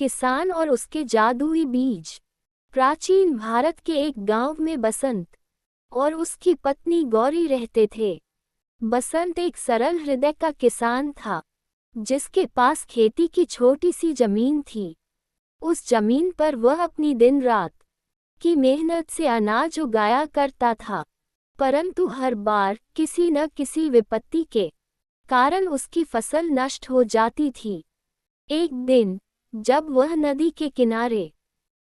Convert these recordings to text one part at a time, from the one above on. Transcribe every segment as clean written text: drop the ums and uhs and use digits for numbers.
किसान और उसके जादुई बीज। प्राचीन भारत के एक गांव में बसंत और उसकी पत्नी गौरी रहते थे। बसंत एक सरल हृदय का किसान था, जिसके पास खेती की छोटी सी जमीन थी। उस जमीन पर वह अपनी दिन रात की मेहनत से अनाज उगाया करता था, परंतु हर बार किसी न किसी विपत्ति के कारण उसकी फसल नष्ट हो जाती थी। एक दिन जब वह नदी के किनारे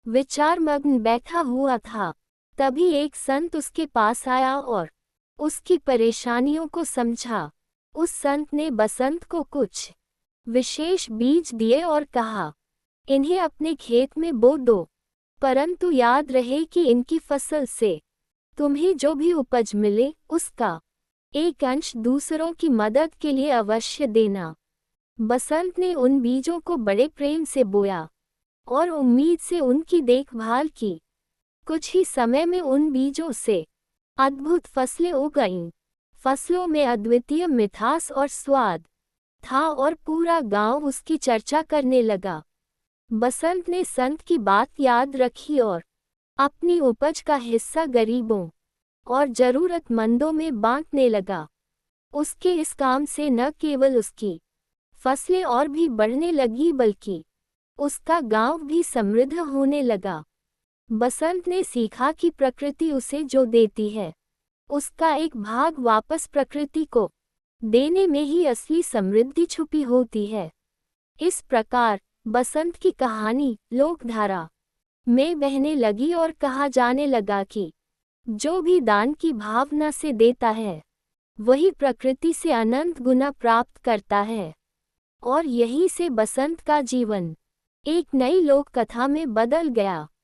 विचारमग्न बैठा हुआ था, तभी एक संत उसके पास आया और उसकी परेशानियों को समझा। उस संत ने बसंत को कुछ विशेष बीज दिए और कहा, इन्हें अपने खेत में बो दो, परंतु याद रहे कि इनकी फसल से तुम्हें जो भी उपज मिले उसका एक अंश दूसरों की मदद के लिए अवश्य देना। बसंत ने उन बीजों को बड़े प्रेम से बोया और उम्मीद से उनकी देखभाल की। कुछ ही समय में उन बीजों से अद्भुत फसलें उगईं। फसलों में अद्वितीय मिठास और स्वाद था और पूरा गांव उसकी चर्चा करने लगा। बसंत ने संत की बात याद रखी और अपनी उपज का हिस्सा गरीबों और जरूरतमंदों में बांटने लगा। उसके इस काम से न केवल उसकी फसलें और भी बढ़ने लगी, बल्कि उसका गांव भी समृद्ध होने लगा। बसंत ने सीखा कि प्रकृति उसे जो देती है, उसका एक भाग वापस प्रकृति को देने में ही असली समृद्धि छुपी होती है। इस प्रकार बसंत की कहानी लोकधारा में बहने लगी और कहा जाने लगा कि जो भी दान की भावना से देता है, वही प्रकृति से अनंत गुना प्राप्त करता है। और यहीं से बसंत का जीवन एक नई लोक कथा में बदल गया।